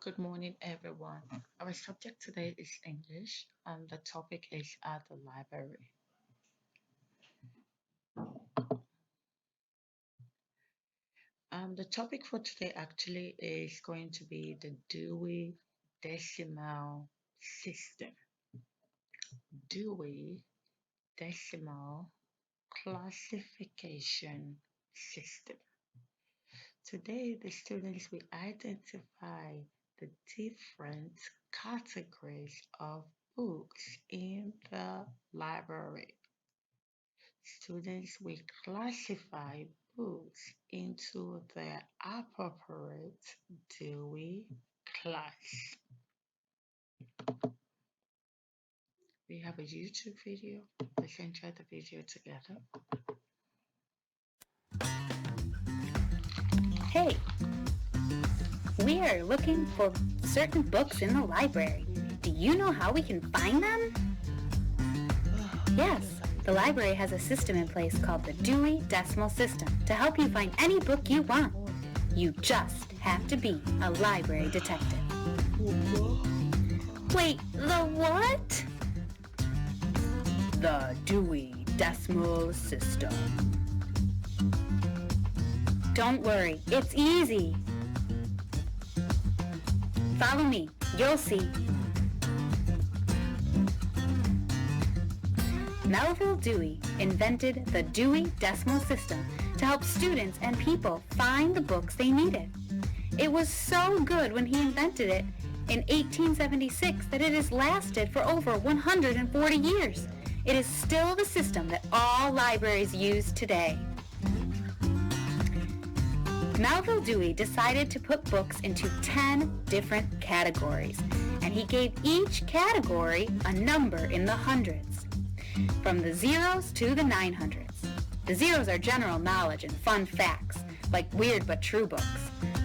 Good morning, everyone. Our subject today is English, and the topic is at the library. The topic for today actually is going to be the Dewey Decimal System. Dewey Decimal Classification System. Today, the students will identify the different categories of books in the library. Students will classify books into their appropriate Dewey class. We have a YouTube video. Let's enjoy the video together. Hey, we are looking for certain books in the library. Do you know how we can find them? Yes, the library has a system in place called the Dewey Decimal System to help you find any book you want. You just have to be a library detective. Wait, the what? The Dewey Decimal System. Don't worry, it's easy. Follow me, you'll see. Melville Dewey invented the Dewey Decimal System to help students and people find the books they needed. It was so good when he invented it in 1876 that it has lasted for over 140 years. It is still the system that all libraries use today. Melville Dewey decided to put books into 10 different categories, and he gave each category a number in the hundreds, from the zeros to the 900s. The zeros are general knowledge and fun facts, like weird but true books.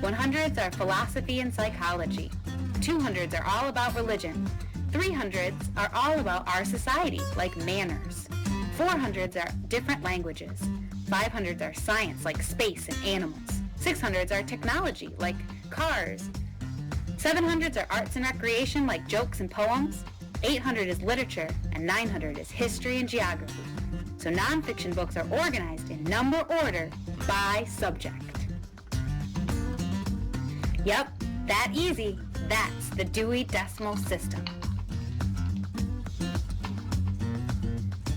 100s are philosophy and psychology. 200s are all about religion. 300s are all about our society, like manners. 400s are different languages. 500s are science, like space and animals. 600s are technology, like cars. 700s are arts and recreation, like jokes and poems. 800 is literature, and 900 is history and geography. So nonfiction books are organized in number order by subject. Yep, that easy. That's the Dewey Decimal System.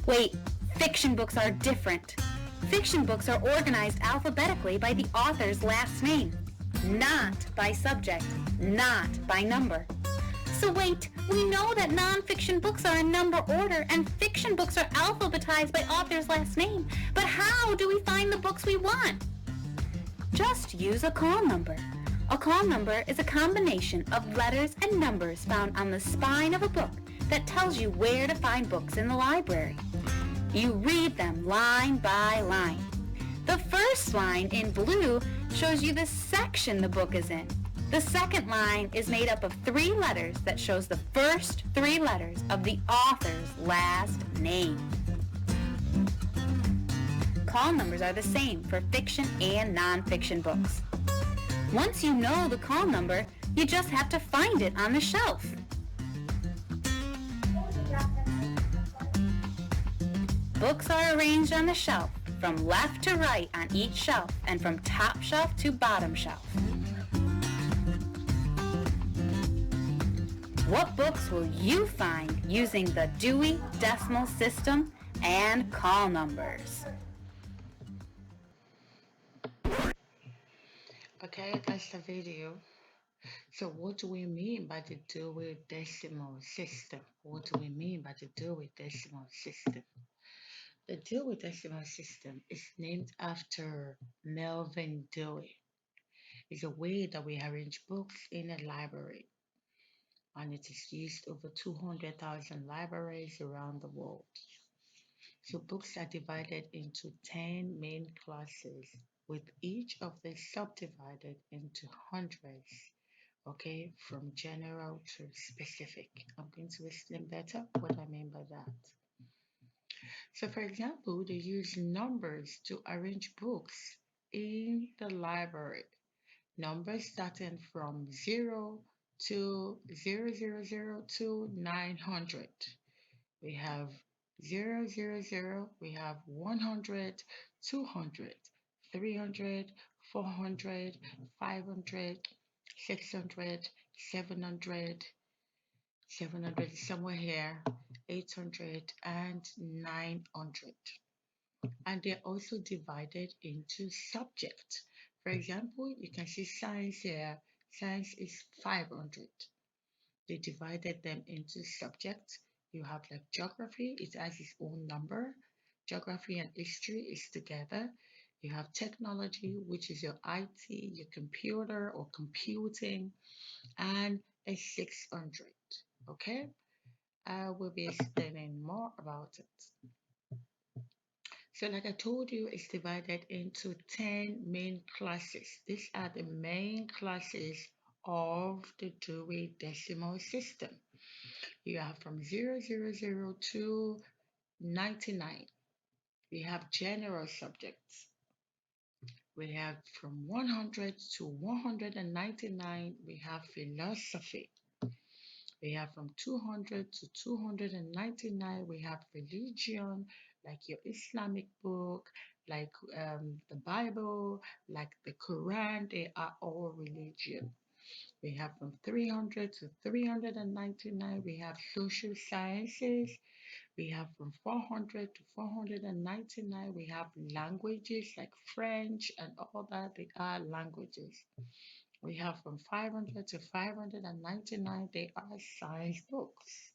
Wait, fiction books are different. Fiction books are organized alphabetically by the author's last name, not by subject, not by number. So wait, we know that nonfiction books are in number order and fiction books are alphabetized by author's last name. But how do we find the books we want? Just use a call number. A call number is a combination of letters and numbers found on the spine of a book that tells you where to find books in the library. You read them line by line. The first line in blue shows you the section the book is in. The second line is made up of 3 letters that shows the first 3 letters of the author's last name. Call numbers are the same for fiction and nonfiction books. Once you know the call number, you just have to find it on the shelf. Books are arranged on the shelf from left to right on each shelf and from top shelf to bottom shelf. What books will you find using the Dewey Decimal System and call numbers? Okay, that's the video. So what do we mean by the Dewey Decimal System? What do we mean by the Dewey Decimal System? The Dewey Decimal System is named after Melvin Dewey. It's a way that we arrange books in a library, and it is used over 200,000 libraries around the world. So books are divided into 10 main classes, with each of them subdivided into hundreds, okay, from general to specific. I'm going to explain better what I mean by that. So, for example, they use numbers to arrange books in the library. Numbers starting from 0 to 000 to 900. We have 000, we have 100, 200, 300, 400, 500, 600, 700, 700 somewhere here, 800 and 900. And they're also divided into subjects. For example, you can see science here. Science is 500. They divided them into subjects. You have like geography, it has its own number. Geography and history is together. You have technology, which is your IT, your computer or computing, and a 600. Okay, I will be explaining more about it. So, like I told you, it's divided into 10 main classes. These are the main classes of the Dewey Decimal System. You have from 000 to 99. We have general subjects. We have from 100 to 199. We have philosophy. We have from 200 to 299. We have religion, like your Islamic book, like the Bible, like the Quran. They are all religion. We have from 300 to 399. We have social sciences. We have from 400 to 499. We have languages like French and all that. They are languages. We have from 500 to 599. They are science books.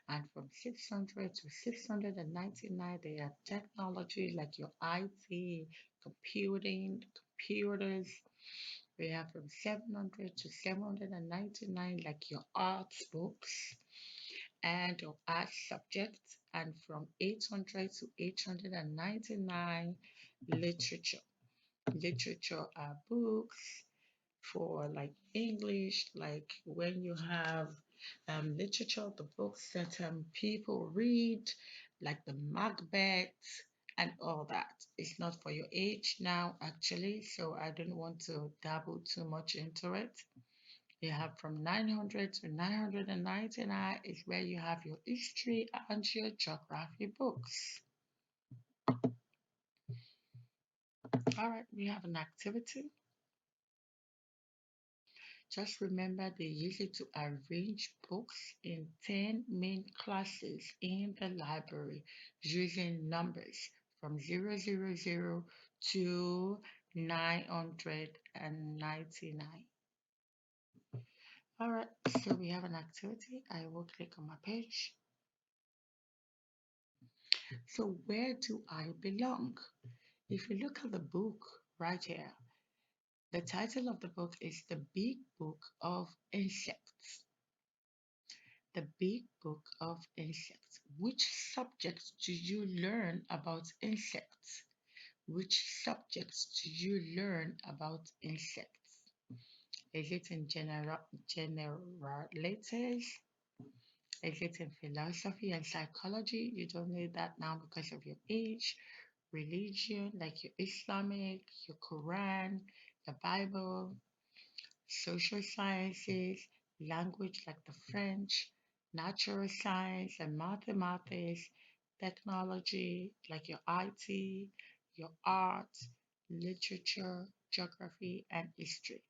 And from 600 to 699, they are technology like your IT, computing, computers. We have from 700 to 799, like your arts books and your art subjects, and from 800 to 899, literature. Literature are books for like English, like when you have literature, the books that people read, like the Macbeth and all that. It's not for your age now, actually, so I don't want to dabble too much into it. You have from 900 to 999 is where you have your history and your geography books. All right, we have an activity. Just remember they use it to arrange books in 10 main classes in the library using numbers from 000 to 999. All right, so we have an activity. I will click on my page. So where do I belong? If you look at the book right here, the title of the book is The Big Book of Insects. The Big Book of Insects. Which subjects do you learn about insects? Which subjects do you learn about insects? Is it in generalities? Is it in philosophy and psychology? You don't need that now because of your age. Religion, like your Islamic, your Quran, the Bible, social sciences, language like the French, natural science and mathematics, technology like your IT, your art, literature, geography, and history.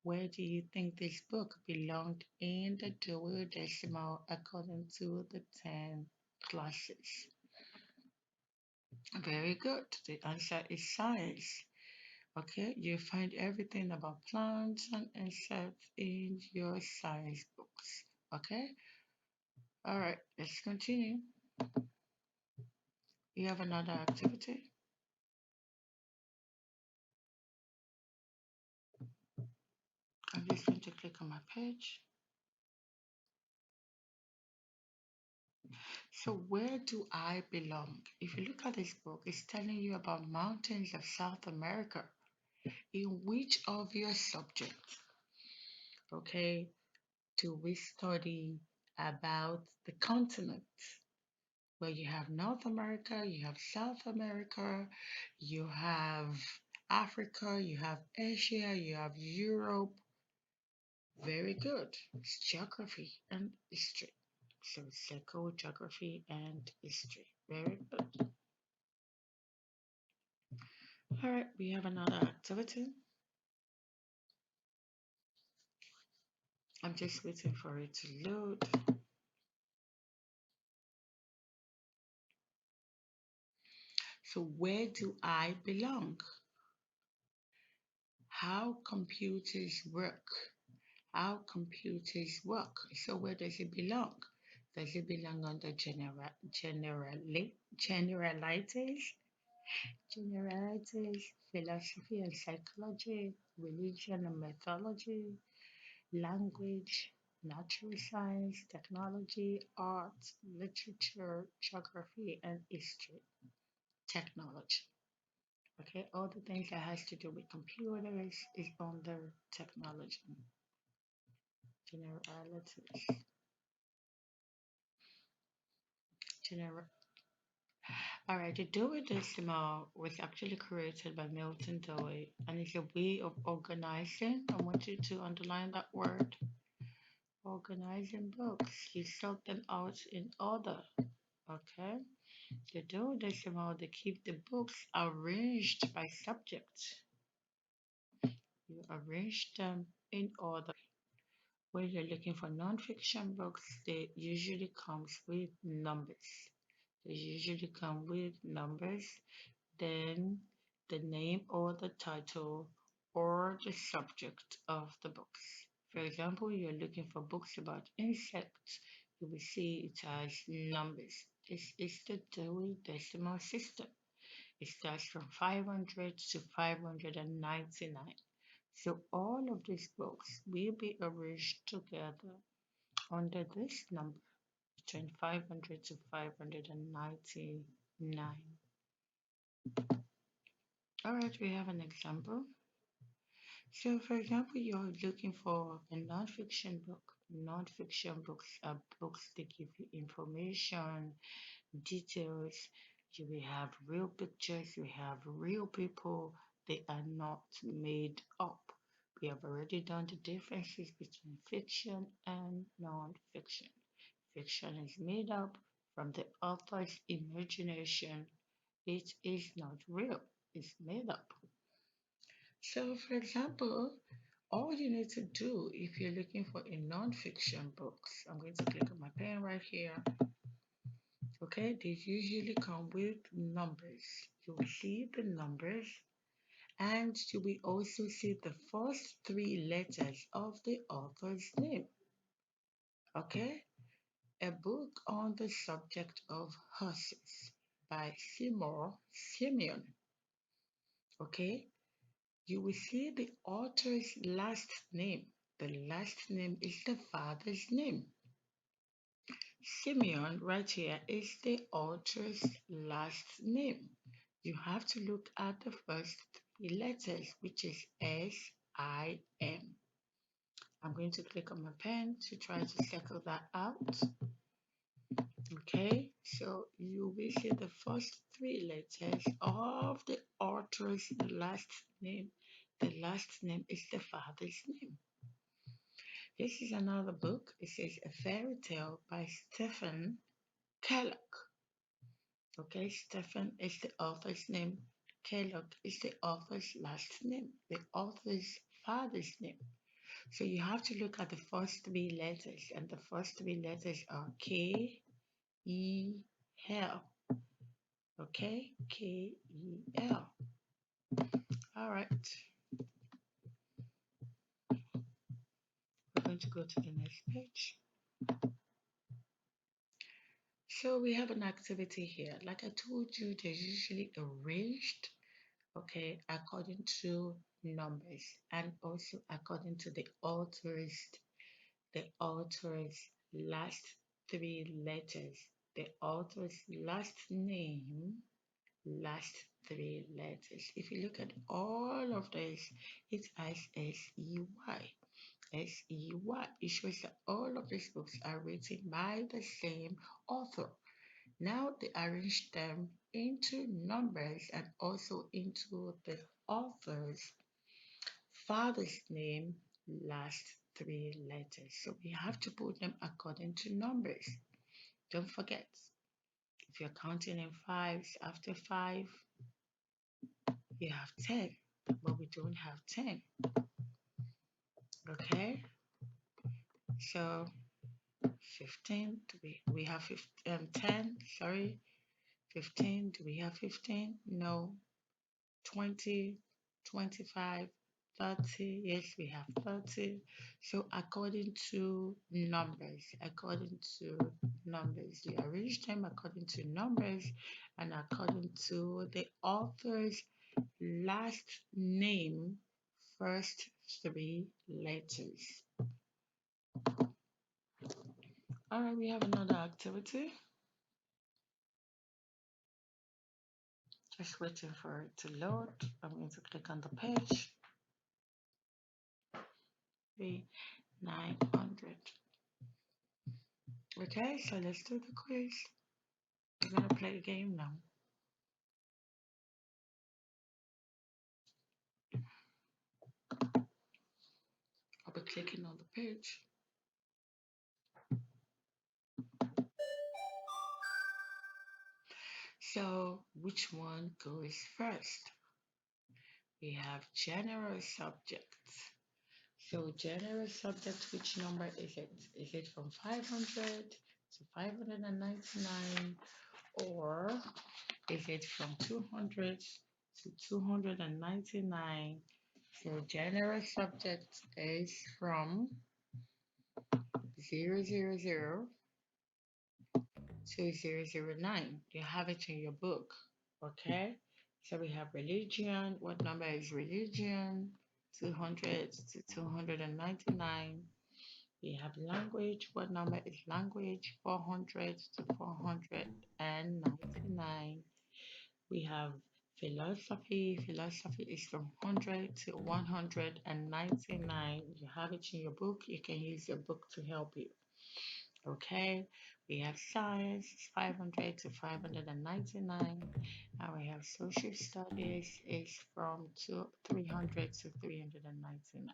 Where do you think this book belonged in the Dewey Decimal according to the 10 classes? Very good. The answer is science. Okay, you find everything about plants and insects in your science books. Okay, all right, let's continue. We have another activity. I'm just going to click on my page. So, where do I belong? If you look at this book, it's telling you about mountains of South America. In which of your subjects, okay, do we study about the continents? Where you have North America, you have South America, you have Africa, you have Asia, you have Europe. Very good. It's geography and history. So circle geography and history. Very good. All right, we have another activity. I'm just waiting for it to load. So where do I belong? How computers work. How computers work. So where does it belong? Does it belong under generalities, philosophy and psychology, religion and mythology, language, natural science, technology, art, literature, geography, and history, technology. Okay, all the things that has to do with computers is under technology, generalities, general. All right, the Dewey Decimal was actually created by Milton Dewey and it's a way of organizing. I want you to underline that word, organizing books. You sort them out in order. Okay, the Dewey Decimal, they keep the books arranged by subject. You arrange them in order. When you're looking for non-fiction books, they usually comes with numbers. They usually come with numbers, then the name or the title or the subject of the books. For example, you're looking for books about insects, you will see it has numbers. This is the Dewey Decimal System. It starts from 500 to 599. So all of these books will be arranged together under this number between 500 to 599. All right, we have an example. So, for example, you're looking for a non-fiction book. Non-fiction books are books that give you information, details. You will have real pictures, you have real people. They are not made up. We have already done the differences between fiction and non-fiction. Fiction is made up from the author's imagination. It is not real, it's made up. So, for example, all you need to do if you're looking for a non-fiction books, I'm going to click on my pen right here. Okay, they usually come with numbers. You will see the numbers and you will also see the first three letters of the author's name. Okay, a book on the subject of horses by Seymour Simeon. Okay, you will see the author's last name. The last name is the father's name. Simeon right here is the author's last name. You have to look at the first three letters, which is S-I-M. I'm going to click on my pen to try to circle that out. Okay, so you will see the first three letters of the author's last name. The last name is the father's name. This is another book. It says A Fairy Tale by Stephen Kellogg. Okay, Stephen is the author's name. Kellogg is the author's last name, the author's father's name. So you have to look at the first three letters, and the first three letters are K, E, L. Okay, K, E, L. All right, we're going to go to the next page. So we have an activity here. Like I told you, they're usually arranged, okay, according to numbers and also according to the author's last three letters, the author's last name, last three letters. If you look at all of this, it has S-E-Y. S-E-Y. It shows that all of these books are written by the same author. Now they arrange them into numbers and also into the author's father's name, last 3 letters. So we have to put them according to numbers. Don't forget, if you're counting in fives, after 5, you have 10, but we don't have 10. Okay, so 15, we have 10, sorry, 15, do we have 15? No. 20, 25, 30. Yes, we have 30. So according to numbers, you arrange them according to numbers and according to the author's last name, first 3 letters. All right, we have another activity. Just waiting for it to load. I'm going to click on the page. 900. Okay, so let's do the quiz. We're gonna play a game now. I'll be clicking on the page. So, which one goes first? We have general subjects. So, general subject, which number is it? Is it from 500 to 599, or is it from 200 to 299? So, general subject is from 000 to 009. You have it in your book. Okay. So we have religion. What number is religion? 200 to 299. We have language. What number is language? 400 to 499. We have philosophy. Philosophy is from 100 to 199. You have it in your book. You can use your book to help you. Okay, we have science, 500 to 599, and we have social studies is from 300 to 399.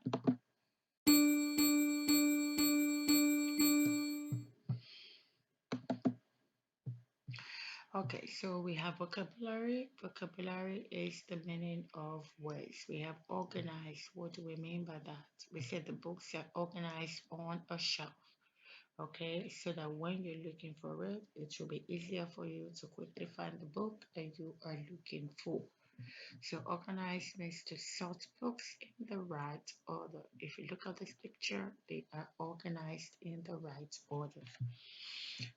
Okay, so we have vocabulary. Vocabulary is the meaning of words. We have organized. What do we mean by that? We said the books are organized on a shelf. Okay, so that when you're looking for it, it will be easier for you to quickly find the book that you are looking for. So organize means to sort books in the right order. If you look at this picture, they are organized in the right order.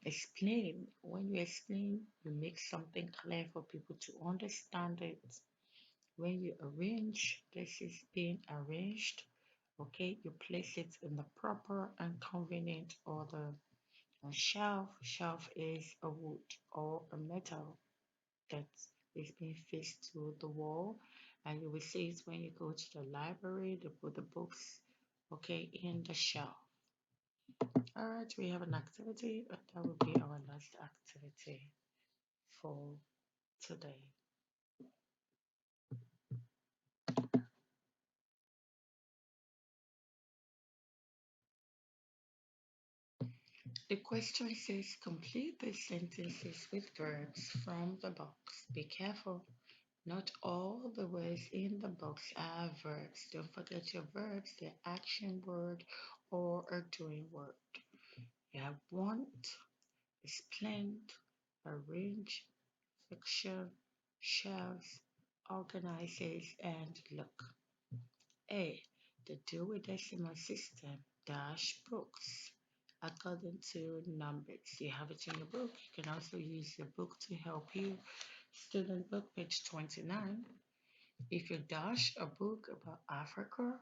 Explain. When you explain, you make something clear for people to understand it. When you arrange, this is being arranged. Okay, you place it in the proper and convenient order. A shelf is a wood or a metal that is being fixed to the wall, and you will see it when you go to the library. They put the books, okay, in the shelf. All right, we have an activity, but that will be our last activity for today. The question says complete the sentences with verbs from the box. Be careful. Not all the words in the box are verbs. Don't forget your verbs, they're action word or a doing word. You have want, explained, arrange, fiction, shelves, organizes, and look. A. The Dewey Decimal System dash books according to numbers. You have it in your book. You can also use your book to help you. Student book, page 29. If you dash a book about Africa,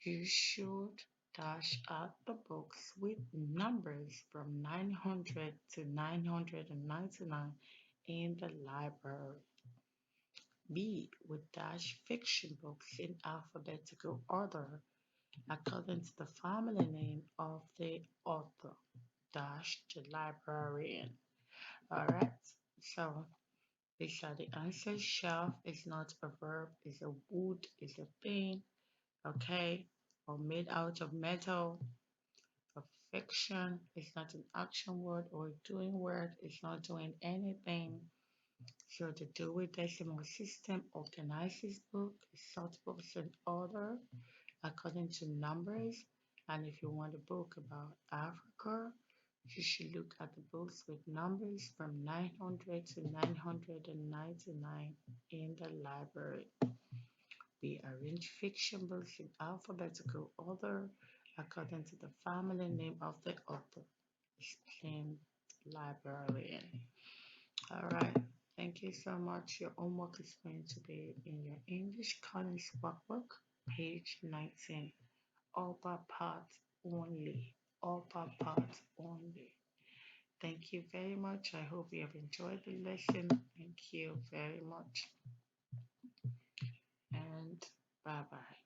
you should dash out the books with numbers from 900 to 999 in the library. B. Would dash fiction books in alphabetical order according to the family name of the author, dash the librarian. Alright, so these are the answers. Shelf is not a verb, it's a wood, it's a thing. Okay, or made out of metal. A fiction is not an action word or a doing word. It's not doing anything. So the Dewey Decimal System organizes books, sorts books in order according to numbers. And if you want a book about Africa, you should look at the books with numbers from 900 to 999 in the library. We arrange fiction books in alphabetical order according to the family name of the author. Explained librarian. All right. Thank you so much. Your homework is going to be in your English Collins workbook, page 19. Upper part only. Upper part only. Thank you very much. I hope you have enjoyed the lesson. Thank you very much. And bye bye.